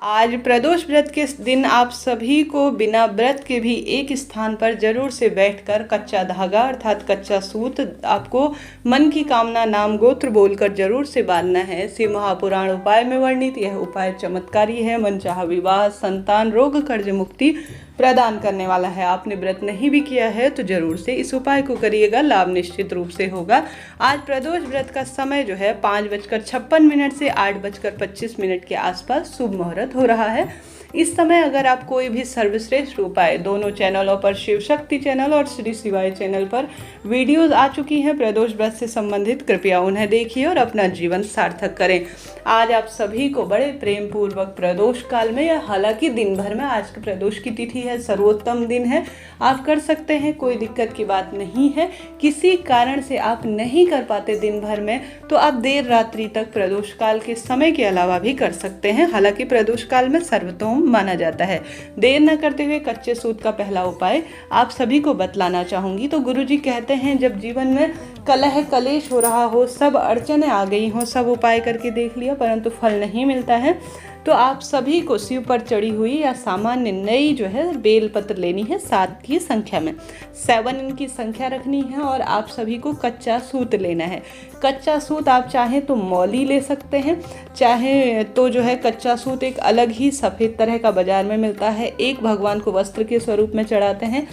आज प्रदोष व्रत के दिन आप सभी को बिना व्रत के भी एक स्थान पर जरूर से बैठकर कच्चा धागा अर्थात कच्चा सूत आपको मन की कामना नाम गोत्र बोलकर जरूर से बांधना है। शिव महापुराण उपाय में वर्णित यह उपाय चमत्कारी है, मनचाहा विवाह, संतान, रोग, कर्ज मुक्ति प्रदान करने वाला है। आपने व्रत नहीं भी किया है तो जरूर से इस उपाय को करिएगा, लाभ निश्चित रूप से होगा। आज प्रदोष व्रत का समय जो है 5:56 से 8:25 के आसपास शुभ मुहूर्त हो रहा है। इस समय अगर आप कोई भी सर्वश्रेष्ठ उपाय, दोनों चैनलों पर शिव शक्ति चैनल और श्री शिवाय चैनल पर वीडियोस आ चुकी हैं प्रदोष व्रत से संबंधित, कृपया उन्हें देखिए और अपना जीवन सार्थक करें। आज आप सभी को बड़े प्रेम पूर्वक प्रदोष काल में, या हालांकि दिन भर में, आज की प्रदोष की तिथि है, सर्वोत्तम दिन है, आप कर सकते हैं, कोई दिक्कत की बात नहीं है। किसी कारण से आप नहीं कर पाते दिन भर में तो आप देर रात्रि तक प्रदोष काल के समय के अलावा भी कर सकते हैं। हालांकि प्रदोष काल में सर्वोत्तम माना जाता है। देर न करते हुए कच्चे सूत का पहला उपाय आप सभी को बतलाना चाहूंगी। तो गुरुजी कहते हैं जब जीवन में कलह कलेश हो रहा हो, सब अड़चने आ गई हो, सब उपाय करके देख लिया परंतु फल नहीं मिलता है, तो आप सभी को शिव पर चढ़ी हुई या सामान्य नई जो है बेलपत्र लेनी है, 7 की संख्या में, 7 इनकी संख्या रखनी है और आप सभी को कच्चा सूत लेना है। कच्चा सूत आप चाहें तो मौली ले सकते हैं, चाहे तो जो है कच्चा सूत एक अलग ही सफ़ेद तरह का बाजार में मिलता है, एक भगवान को वस्त्र के स्वरूप में चढ़ाते हैं,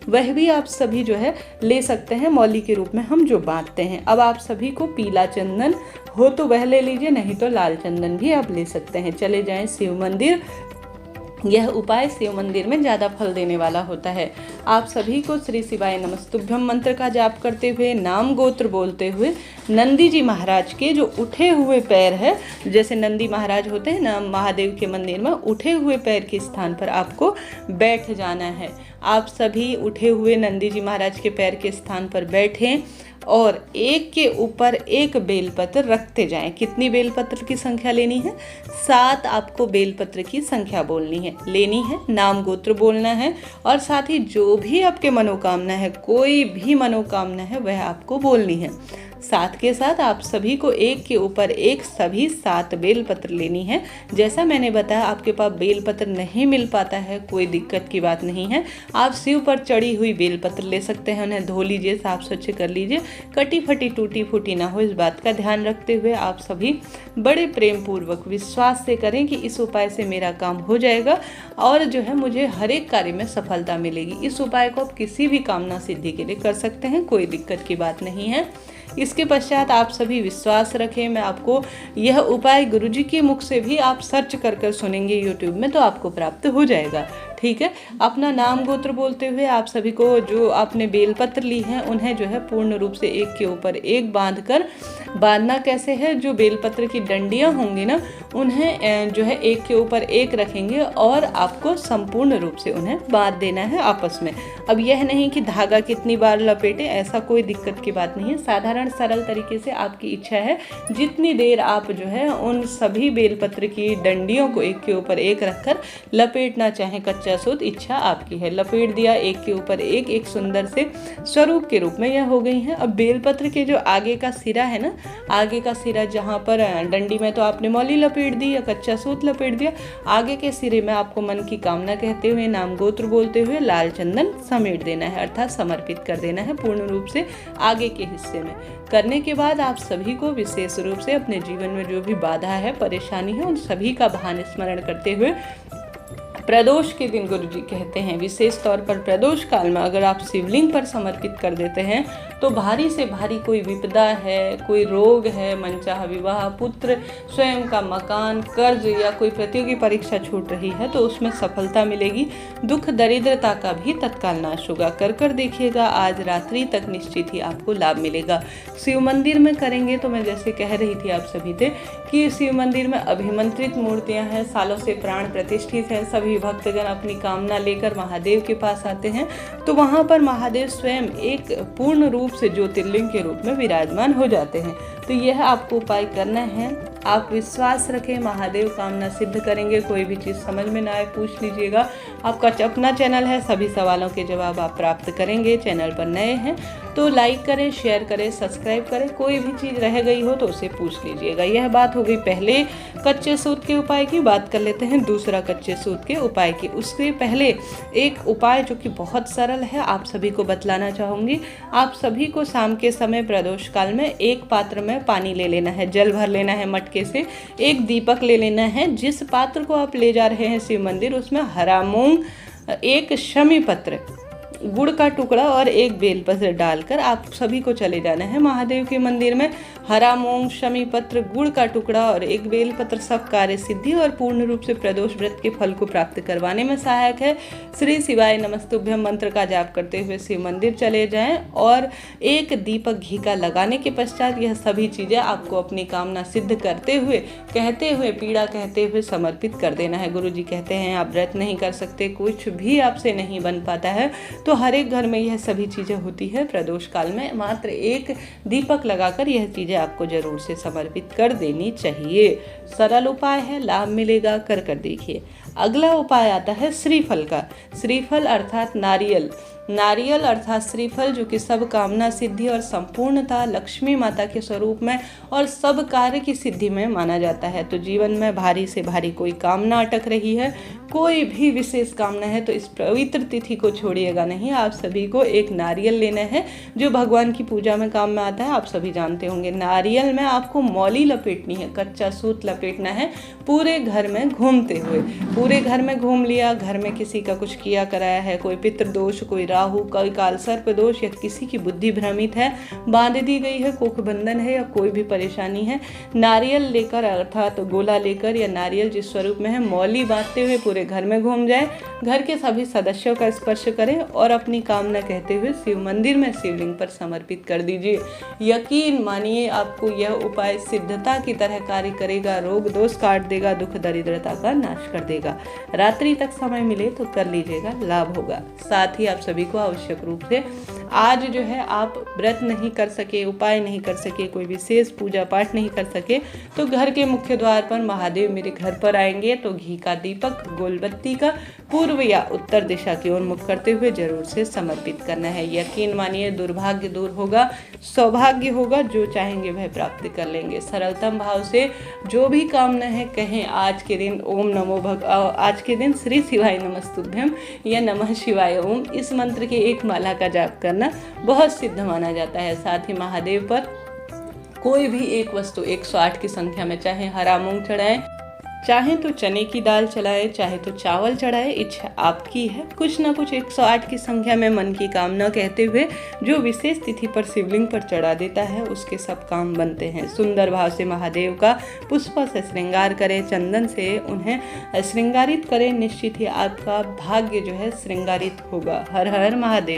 वह भी आप सभी जो है ले सकते हैं, मौली के रूप में हम जो बांटते हैं। अब आप सभी को पीला चंदन हो तो वह ले लीजिए, नहीं तो लाल चंदन भी आप ले सकते हैं। चले जाएं शिव मंदिर, यह उपाय शिव मंदिर में ज़्यादा फल देने वाला होता है। आप सभी को श्री शिवाय नमस्तुभ्यम मंत्र का जाप करते हुए, नाम गोत्र बोलते हुए, नंदी जी महाराज के जो उठे हुए पैर है, जैसे नंदी महाराज होते हैं ना महादेव के मंदिर में, उठे हुए पैर के स्थान पर आपको बैठ जाना है। आप सभी उठे हुए नंदी जी महाराज के पैर के स्थान पर बैठें और एक के ऊपर एक बेलपत्र रखते जाएं। कितनी बेलपत्र की संख्या लेनी है? 7 आपको बेलपत्र की संख्या बोलनी है, लेनी है, नाम गोत्र बोलना है और साथ ही जो भी आपके मनोकामना है, कोई भी मनोकामना है, वह आपको बोलनी है। साथ के साथ आप सभी को एक के ऊपर एक सभी 7 बेलपत्र लेनी है। जैसा मैंने बताया, आपके पास बेलपत्र नहीं मिल पाता है, कोई दिक्कत की बात नहीं है, आप शिव पर चढ़ी हुई बेलपत्र ले सकते हैं। उन्हें धो लीजिए, साफ स्वच्छ कर लीजिए, कटी फटी टूटी फूटी ना हो, इस बात का ध्यान रखते हुए आप सभी बड़े प्रेम पूर्वक विश्वास से करें कि इस उपाय से मेरा काम हो जाएगा और जो है मुझे हर एक कार्य में सफलता मिलेगी। इस उपाय को आप किसी भी कामना सिद्धि के लिए कर सकते हैं, कोई दिक्कत की बात नहीं है। इसके पश्चात आप सभी विश्वास रखें, मैं आपको यह उपाय गुरुजी के मुख से भी आप सर्च कर कर सुनेंगे यूट्यूब में तो आपको प्राप्त हो जाएगा, ठीक है। अपना नाम गोत्र बोलते हुए आप सभी को जो आपने बेलपत्र ली हैं उन्हें जो है पूर्ण रूप से एक के ऊपर एक बांधना कैसे है, जो बेलपत्र की डंडियां होंगी ना उन्हें जो है एक के ऊपर एक रखेंगे और आपको संपूर्ण रूप से उन्हें बांध देना है आपस में। अब यह नहीं कि धागा कितनी बार लपेटें, ऐसा कोई दिक्कत की बात नहीं है। साधारण सरल तरीके से आपकी इच्छा है जितनी देर आप जो है उन सभी बेलपत्र की डंडियों को एक के ऊपर एक रखकर लपेटना चाहें कच्चा सूत, इच्छा आपकी है। लपेट दिया एक के ऊपर एक सुंदर से स्वरूप के रूप में यह हो गई है। अब बेलपत्र के जो आगे का सिरा है ना, आगे का सिरा जहाँ पर डंडी में तो आपने मौली लपेट दी या कच्चा सूत लपेट दिया, आगे के सिरे में आपको मन की कामना कहते हुए, नाम गोत्र बोलते हुए लाल चंदन समेट देना है अर्थात समर्पित कर देना है पूर्ण रूप से आगे के हिस्से में। करने के बाद आप सभी को विशेष रूप से अपने जीवन में जो भी बाधा है, परेशानी है, उन सभी का भान स्मरण करते हुए प्रदोष के दिन गुरुजी कहते हैं, विशेष तौर पर प्रदोष काल में अगर आप शिवलिंग पर समर्पित कर देते हैं तो भारी से भारी कोई विपदा है, कोई रोग है, मनचाहा विवाह, पुत्र, स्वयं का मकान, कर्ज या कोई प्रतियोगी परीक्षा छूट रही है तो उसमें सफलता मिलेगी। दुख दरिद्रता का भी तत्काल नाश होगा। कर देखिएगा, आज रात्रि तक निश्चित ही आपको लाभ मिलेगा। शिव मंदिर में करेंगे तो मैं जैसे कह रही थी आप सभी थे कि शिव मंदिर में अभिमंत्रित मूर्तियां हैं, सालों से प्राण प्रतिष्ठित है, सभी भक्तगण अपनी कामना लेकर महादेव के पास आते हैं तो वहां पर महादेव स्वयं एक पूर्ण रूप से ज्योतिर्लिंग के रूप में विराजमान हो जाते हैं। तो यह आपको उपाय करना है। आप विश्वास रखें, महादेव कामना सिद्ध करेंगे। कोई भी चीज़ समझ में ना आए पूछ लीजिएगा, आपका अपना चैनल है, सभी सवालों के जवाब आप प्राप्त करेंगे। चैनल पर नए हैं तो लाइक करें, शेयर करें, सब्सक्राइब करें। कोई भी चीज़ रह गई हो तो उसे पूछ लीजिएगा। यह बात हो गई पहले कच्चे सूत के उपाय की। बात कर लेते हैं दूसरा कच्चे सूत के उपाय की। उसके पहले एक उपाय जो कि बहुत सरल है, आप सभी को बतलाना चाहूँगी। आप सभी को शाम के समय प्रदोष काल में एक पात्र में पानी ले लेना है, जल भर लेना है मटके से, एक दीपक ले लेना है। जिस पात्र को आप ले जा रहे हैं शिव मंदिर, उसमें हरा मूंग, एक शमी पत्र, गुड़ का टुकड़ा और एक बेलपत्र डालकर आप सभी को चले जाना है महादेव के मंदिर में। हरा मूंग, शमी पत्र, गुड़ का टुकड़ा और एक बेलपत्र सब कार्य सिद्धि और पूर्ण रूप से प्रदोष व्रत के फल को प्राप्त करवाने में सहायक है। श्री शिवाय नमस्तुभ्यम मंत्र का जाप करते हुए शिव मंदिर चले जाएं और एक दीपक घी का लगाने के पश्चात यह सभी चीज़ें आपको अपनी कामना सिद्ध करते हुए, कहते हुए, पीड़ा कहते हुए समर्पित कर देना है। गुरु जी कहते हैं आप व्रत नहीं कर सकते, कुछ भी आपसे नहीं बन पाता है, तो हर एक घर में यह सभी चीज़ें होती है। प्रदोष काल में मात्र एक दीपक लगाकर यह चीज़ें आपको जरूर से समर्पित कर देनी चाहिए। सरल उपाय है, लाभ मिलेगा, कर देखिए। अगला उपाय आता है श्रीफल का। श्रीफल अर्थात नारियल। नारियल अर्थात श्रीफल जो कि सब कामना सिद्धि और संपूर्णता लक्ष्मी माता के स्वरूप में और सब कार्य की सिद्धि में माना जाता है। तो जीवन में भारी से भारी कोई कामना अटक रही है, कोई भी विशेष कामना है, तो इस पवित्र तिथि को छोड़िएगा नहीं। आप सभी को एक नारियल लेना है जो भगवान की पूजा में काम में आता है, आप सभी जानते होंगे। नारियल में आपको मौली लपेटनी है, कच्चा सूत लपेटना है, पूरे घर में घूमते हुए। पूरे घर में घूम लिया, घर में किसी का कुछ किया कराया है, कोई पितृदोष, कोई राहु, कोई काल सर्प दोष या किसी की बुद्धि भ्रमित है, बांध दी गई है, कोख बंधन है या कोई भी परेशानी है, नारियल लेकर अर्थात गोला लेकर या नारियल जिस स्वरूप में है मौली बांधते हुए पूरे घर में घूम जाए। घर के सभी सदस्यों का स्पर्श करें और अपनी कामना कहते हुए शिव मंदिर में शिवलिंग पर समर्पित कर दीजिए। यकीन मानिए आपको यह उपाय सिद्धता की तरह कार्य करेगा, रोग दोष काट देगा, दुख दरिद्रता का नाश कर देगा। रात्रि तक समय मिले तो कर लीजिएगा, लाभ होगा। साथ ही आप सभी को आवश्यक रूप से आज जो है आप व्रत नहीं कर सके, उपाय नहीं कर सके, कोई विशेष पूजा पाठ नहीं कर सके, तो घर के मुख्य द्वार पर महादेव मेरे घर पर आएंगे तो घी का दीपक गोलबत्ती का पूर्व या उत्तर दिशा की ओर मुख करते हुए जरूर से समर्पित करना है। यकीन मानिए दुर्भाग्य दूर होगा, सौभाग्य होगा, जो चाहेंगे वह प्राप्त कर लेंगे। सरलतम भाव से जो भी कामना है कहें आज के दिन ओम नमो आज के दिन श्री शिवाय नमस्तुभ्यम या नमः शिवाय ओम, इस मंत्र के एक माला का जाप करना बहुत सिद्ध माना जाता है। साथ ही महादेव पर कोई भी एक वस्तु 108 की संख्या में, चाहे हरा मूंग चढ़ाएं, चाहे तो चने की दाल चढ़ाए, चाहे तो चावल चढ़ाए, इच्छा आपकी है। कुछ ना कुछ 108 की संख्या में मन की कामना कहते हुए जो विशेष तिथि पर शिवलिंग पर चढ़ा देता है उसके सब काम बनते हैं। सुंदर भाव से महादेव का पुष्प से श्रृंगार करें, चंदन से उन्हें श्रृंगारित करें, निश्चित ही आपका भाग्य जो है श्रृंगारित होगा। हर हर महादेव।